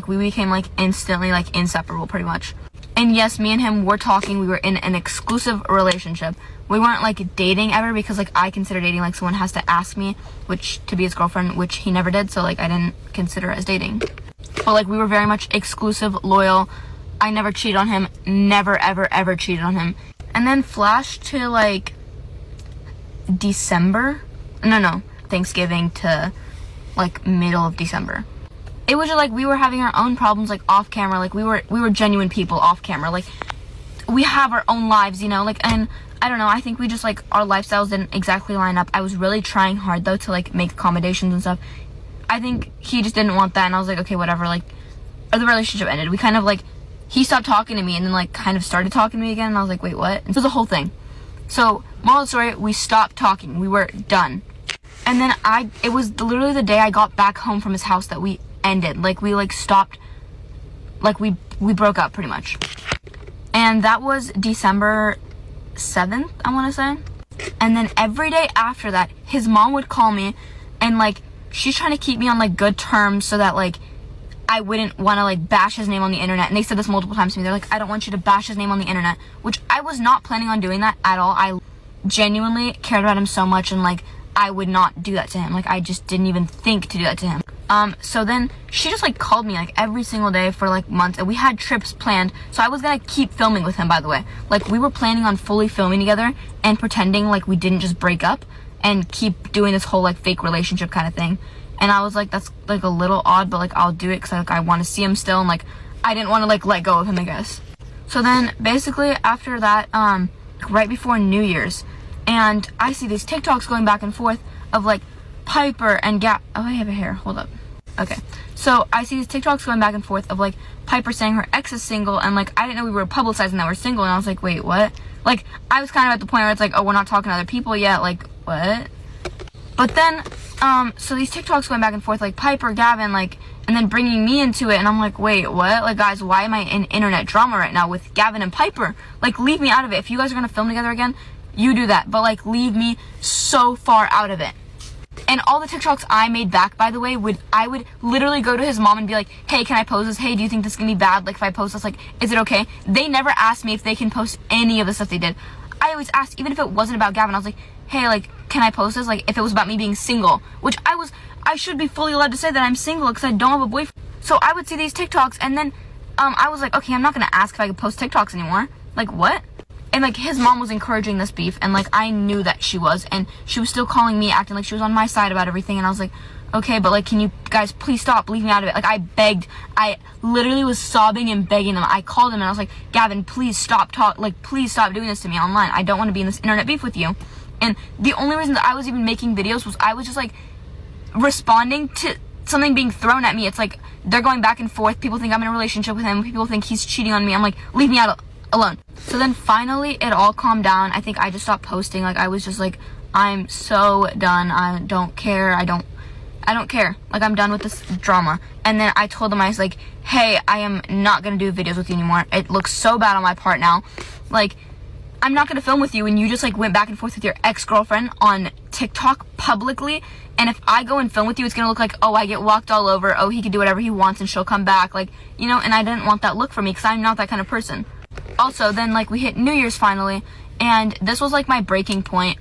Like, we became, like, instantly, like, inseparable, pretty much. And yes, me and him were talking. We were in an exclusive relationship. We weren't, like, dating ever, because, like, I consider dating, like, someone has to ask me to be his girlfriend, which he never did, so, like, I didn't consider it as dating. But, like, we were very much exclusive, loyal. I never cheated on him. Never, ever, ever cheated on him. And then flash to, like, December? No, Thanksgiving to, like, middle of December. It was just, like, we were having our own problems, like, off camera. Like, we were genuine people off camera. Like, we have our own lives, you know? Like, and I don't know, I think we just, like, our lifestyles didn't exactly line up. I was really trying hard, though, to, like, make accommodations and stuff. I think he just didn't want that, and I was like, okay, whatever. Like, the relationship ended. We kind of, like, he stopped talking to me, and then, like, kind of started talking to me again, and I was like, wait, what? And so it was a whole thing. So, moral of the story, we stopped talking. We were done. And then it was literally the day I got back home from his house that we ended. Like, we, like, stopped, like, we broke up, pretty much. And that was December 7th, I want to say. And then every day after that, his mom would call me, and, like, she's trying to keep me on, like, good terms so that, like, I wouldn't want to, like, bash his name on the internet. And they said this multiple times to me. They're like, I don't want you to bash his name on the internet. Which I was not planning on doing that at all. I genuinely cared about him so much, and, like, I would not do that to him. Like, I just didn't even think to do that to him. So then she just, like, called me, like, every single day for, like, months. And we had trips planned. So I was gonna keep filming with him, by the way. Like, we were planning on fully filming together and pretending like we didn't just break up and keep doing this whole, like, fake relationship kind of thing. And I was like, that's, like, a little odd, but, like, I'll do it because, like, I want to see him still, and, like, I didn't want to, like, let go of him, I guess. So then, basically, after that, right before New Year's, and I see these TikToks going back and forth of, like, Piper and oh, I have a hair, hold up. Okay, so I see these TikToks going back and forth of, like, Piper saying her ex is single, and, like, I didn't know we were publicizing that we're single, and I was like, wait, what? Like, I was kind of at the point where it's like, oh, we're not talking to other people yet, like, what? But then, so these TikToks going back and forth, like, Piper, Gavin, like, and then bringing me into it, and I'm like, wait, what? Like, guys, why am I in internet drama right now with Gavin and Piper? Like, leave me out of it. If you guys are gonna film together again, you do that, but, like, leave me so far out of it. And all the TikToks I made back, by the way, I would literally go to his mom and be like, hey, can I post this? Hey, do you think this is gonna be bad? Like, if I post this, like, is it okay? They never asked me if they can post any of the stuff they did. I always asked, even if it wasn't about Gavin, I was like, hey, like, can I post this? Like, if it was about me being single, which I should be fully allowed to say that I'm single because I don't have a boyfriend. So I would see these TikToks, and then, I was like, okay, I'm not gonna ask if I could post TikToks anymore. Like, what? And, like, his mom was encouraging this beef, and, like, I knew that she was, and she was still calling me, acting like she was on my side about everything, and I was like, okay, but, like, can you guys please stop, leave me out of it? Like, I begged, I literally was sobbing and begging them. I called him, and I was like, Gavin, please stop please stop doing this to me online. I don't want to be in this internet beef with you. And the only reason that I was even making videos was I was just, like, responding to something being thrown at me. It's like, they're going back and forth. People think I'm in a relationship with him. People think he's cheating on me. I'm like, leave me out alone. So then finally it all calmed down. I think I just stopped posting. Like, I was just like, I'm so done. I don't care. I don't care. Like, I'm done with this drama. And then I told them, I was like, hey, I am not gonna do videos with you anymore. It looks so bad on my part now. Like, I'm not gonna film with you, and you just, like, went back and forth with your ex-girlfriend on TikTok publicly, and if I go and film with you, it's gonna look like, oh, I get walked all over, oh, he can do whatever he wants and she'll come back, like, you know, and I didn't want that look for me, because I'm not that kind of person. Also, then, like, we hit New Year's finally, and this was, like, my breaking point.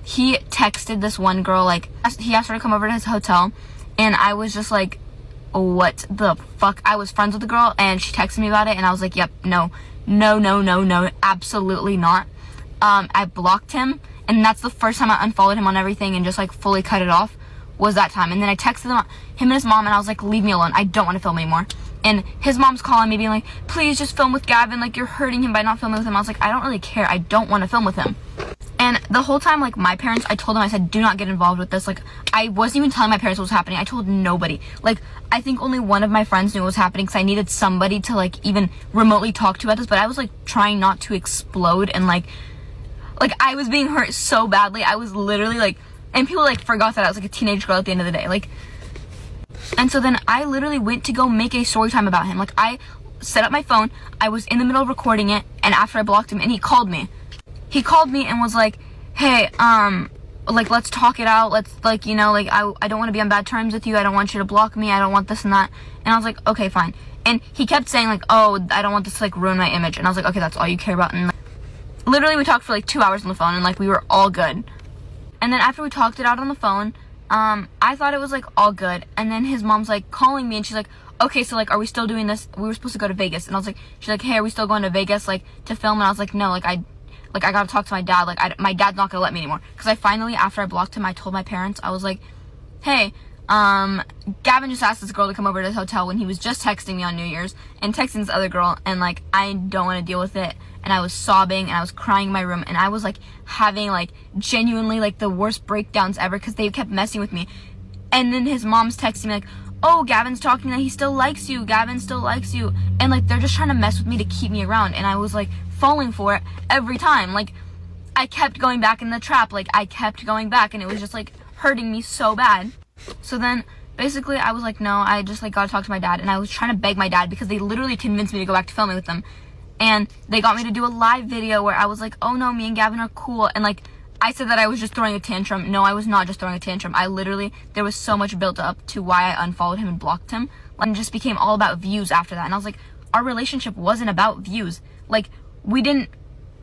He texted this one girl, like, he asked her to come over to his hotel, and I was just like, what the fuck? I was friends with the girl, and she texted me about it, and I was like, yep, no, absolutely not. I blocked him, and that's the first time I unfollowed him on everything and just, like, fully cut it off, was that time. And then I texted him and his mom, and I was like, leave me alone, I don't want to film anymore. And his mom's calling me being like, please just film with Gavin, like, you're hurting him by not filming with him. I was like, I don't really care, I don't want to film with him. And the whole time, like, my parents, I told them, I said, do not get involved with this. Like, I wasn't even telling my parents what was happening. I told nobody. Like, I think only one of my friends knew what was happening because I needed somebody to, like, even remotely talk to about this. But I was, like, trying not to explode, and, like, I was being hurt so badly. I was literally, like, and people, like, forgot that I was, like, a teenage girl at the end of the day. Like, and so then I literally went to go make a story time about him. Like, I set up my phone. I was in the middle of recording it, and after I blocked him, and he called me. He called me and was like, hey, like, let's talk it out. Let's, like, you know, like, I don't want to be on bad terms with you. I don't want you to block me. I don't want this and that. And I was like, okay, fine. And he kept saying, like, oh, I don't want this to, like, ruin my image. And I was like, okay, that's all you care about. And like, literally, we talked for, like, 2 hours on the phone, and, like, we were all good. And then after we talked it out on the phone, I thought it was, like, all good. And then his mom's, like, calling me, and she's like, okay, so, like, are we still doing this? We were supposed to go to Vegas. And I was like, she's like, hey, are we still going to Vegas, like, to film? And I was like, no, like, I gotta talk to my dad. Like, my dad's not gonna let me anymore. Because I finally, after I blocked him, I told my parents, I was like, hey, Gavin just asked this girl to come over to his hotel when he was just texting me on New Year's and texting this other girl, and, like, I don't want to deal with it. And I was sobbing, and I was crying in my room, and I was, like, having, like, genuinely, like, the worst breakdowns ever because they kept messing with me. And then his mom's texting me, like, oh, Gavin's talking that he still likes you. Gavin still likes you. And, like, they're just trying to mess with me to keep me around. And I was, like, falling for it every time. Like, I kept going back in the trap. Like, I kept going back, and it was just, like, hurting me so bad. So then, basically, I was like, no, I just, like, gotta talk to my dad. And I was trying to beg my dad because they literally convinced me to go back to filming with them. And they got me to do a live video where I was like, oh, no, me and Gavin are cool. And, like, I said that I was just throwing a tantrum. No, I was not just throwing a tantrum. I literally, there was so much built up to why I unfollowed him and blocked him. And it just became all about views after that. And I was like, our relationship wasn't about views. Like, we didn't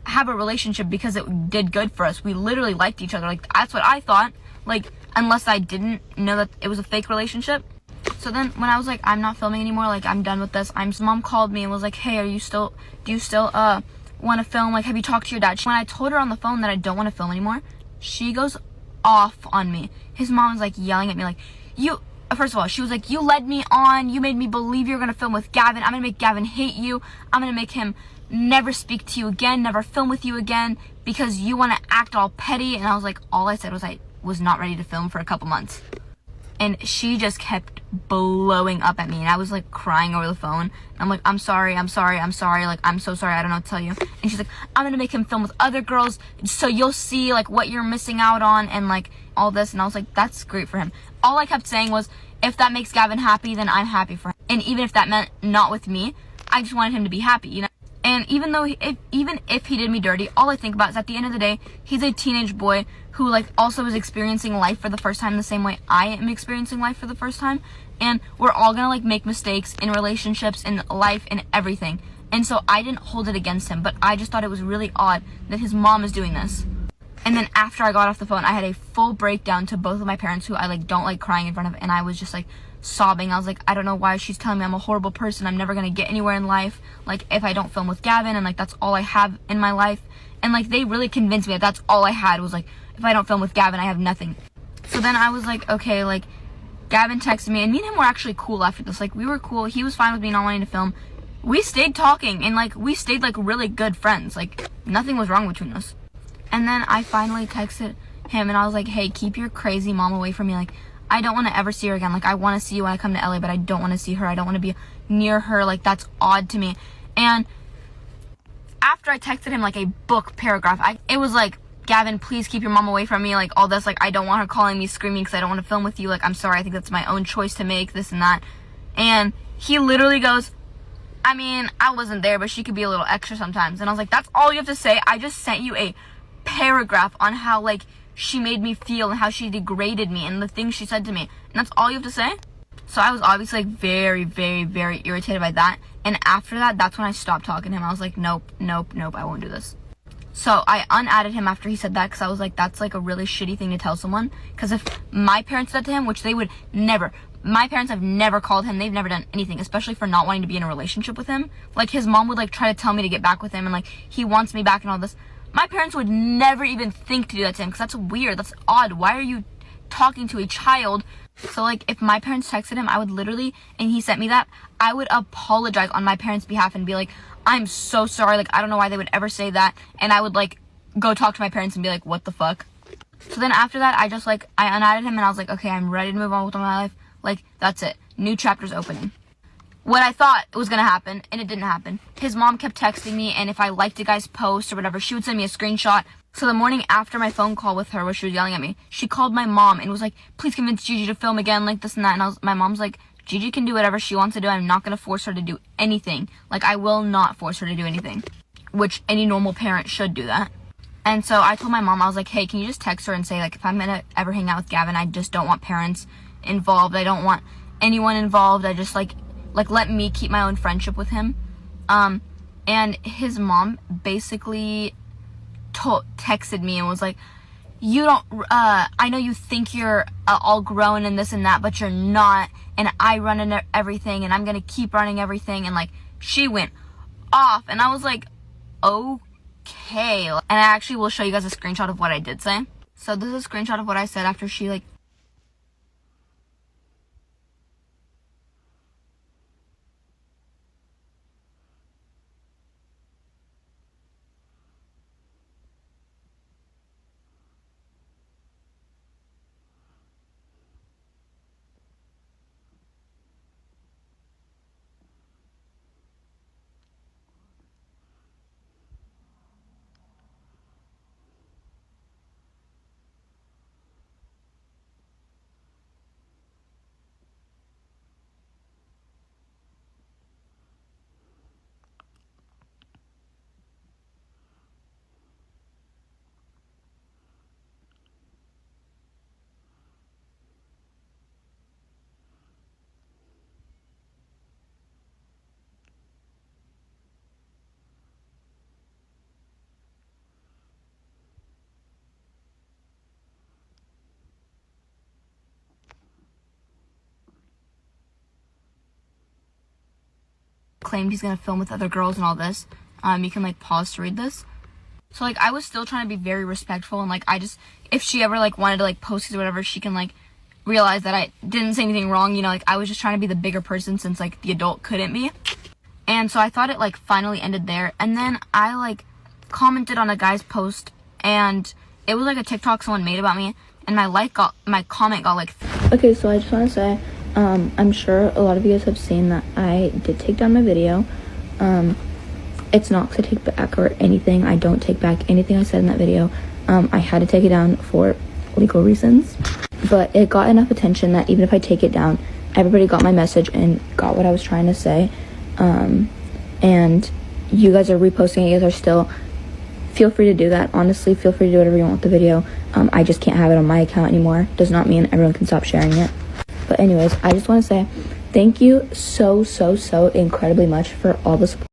have a relationship because it did good for us. We literally liked each other. Like, that's what I thought. Like, unless I didn't know that it was a fake relationship. So then when I was like, I'm not filming anymore, like, I'm done with this, mom called me and was like, hey, do you still want to film? Like, have you talked to your dad? When I told her on the phone that I don't want to film anymore, she goes off on me. His mom was, like, yelling at me, like, first of all, she was like, you led me on, you made me believe you were going to film with Gavin, I'm going to make Gavin hate you, I'm going to make him never speak to you again, never film with you again, because you want to act all petty. And I was like, all I said was I was not ready to film for a couple months. And she just kept blowing up at me, and I was, like, crying over the phone. And I'm like, I'm sorry, like, I'm so sorry, I don't know what to tell you. And she's like, I'm gonna make him film with other girls, so you'll see, like, what you're missing out on, and, like, all this. And I was like, that's great for him. All I kept saying was, if that makes Gavin happy, then I'm happy for him. And even if that meant not with me, I just wanted him to be happy, you know? And even if he did me dirty, all I think about is at the end of the day, he's a teenage boy who, like, also is experiencing life for the first time the same way I am experiencing life for the first time. And we're all gonna, like, make mistakes in relationships, in life, in everything. And so I didn't hold it against him, but I just thought it was really odd that his mom is doing this. And then after I got off the phone, I had a full breakdown to both of my parents, who I, like, don't like crying in front of, and I was just, like, sobbing. I was like, I don't know why she's telling me I'm a horrible person. I'm never gonna get anywhere in life, like, if I don't film with Gavin, and, like, that's all I have in my life. And, like, they really convinced me that that's all I had, was, like, if I don't film with Gavin, I have nothing. So then I was like, okay, like, Gavin texted me, and me and him were actually cool after this. Like, we were cool. He was fine with me not wanting to film. We stayed talking, and, like, we stayed, like, really good friends. Like, nothing was wrong between us. And then I finally texted him, and I was like, hey, keep your crazy mom away from me. Like, I don't want to ever see her again. Like, I want to see you when I come to LA, but I don't want to see her. I don't want to be near her. Like, that's odd to me. And after I texted him, like, a book paragraph, it was like, Gavin, please keep your mom away from me, like, all this, like, I don't want her calling me screaming because I don't want to film with you, like, I'm sorry, I think that's my own choice to make, this and that. And he literally goes, I mean, I wasn't there, but she could be a little extra sometimes. And I was like, that's all you have to say? I just sent you a paragraph on how, like, she made me feel and how she degraded me and the things she said to me, and that's all you have to say? So I was obviously, like, very, very, very irritated by that. And after that, that's when I stopped talking to him. I was like, nope, I won't do this. So I unadded him after he said that, because I was like, that's, like, a really shitty thing to tell someone. Because if my parents said to him, which they would never, my parents have never called him, they've never done anything, especially for not wanting to be in a relationship with him. Like, his mom would, like, try to tell me to get back with him, and, like, he wants me back and all this. My parents would never even think to do that to him, because that's weird, that's odd. Why are you talking to a child? So, like, if my parents texted him, I would literally, and he sent me that, I would apologize on my parents' behalf and be like, I'm so sorry, like, I don't know why they would ever say that. And I would, like, go talk to my parents and be like, what the fuck? So then after that, I just, like, I unadded him, and I was like, okay, I'm ready to move on with my life. Like, that's it. New chapter's opening. What I thought was gonna happen, and it didn't happen. His mom kept texting me, and if I liked a guy's post or whatever, she would send me a screenshot. So the morning after my phone call with her, where she was yelling at me, she called my mom and was like, please convince Jiji to film again, like, this and that. And my mom's like, Jiji can do whatever she wants to do. I'm not going to force her to do anything. Like, I will not force her to do anything. Which any normal parent should do that. And so I told my mom, I was like, hey, can you just text her and say, like, if I'm gonna ever hang out with Gavin, I just don't want parents involved. I don't want anyone involved. I just, like let me keep my own friendship with him. And his mom basically texted me and was like, you don't, I know you think you're all grown and this and that, but you're not, and I run everything, and I'm gonna keep running everything, and, like, she went off, and I was like, okay. And I actually will show you guys a screenshot of what I did say. So this is a screenshot of what I said after she, like, claimed he's gonna film with other girls and all this. You can, like, pause to read this. So, like, I was still trying to be very respectful, and, like, I just, if she ever, like, wanted to, like, post it or whatever, she can, like, realize that I didn't say anything wrong, you know, like, I was just trying to be the bigger person since, like, the adult couldn't be. And so I thought it, like, finally ended there, and then I, like, commented on a guy's post, and it was, like, a TikTok someone made about me, and my comment got, like... Okay, so I just want to say, I'm sure a lot of you guys have seen that I did take down my video. It's not because I take back or anything. I don't take back anything I said in that video. I had to take it down for legal reasons. But it got enough attention that even if I take it down, everybody got my message and got what I was trying to say. And you guys are reposting it. You guys are still... Feel free to do that. Honestly, feel free to do whatever you want with the video. I just can't have it on my account anymore. Does not mean everyone can stop sharing it. But anyways, I just want to say thank you so incredibly much for all the support.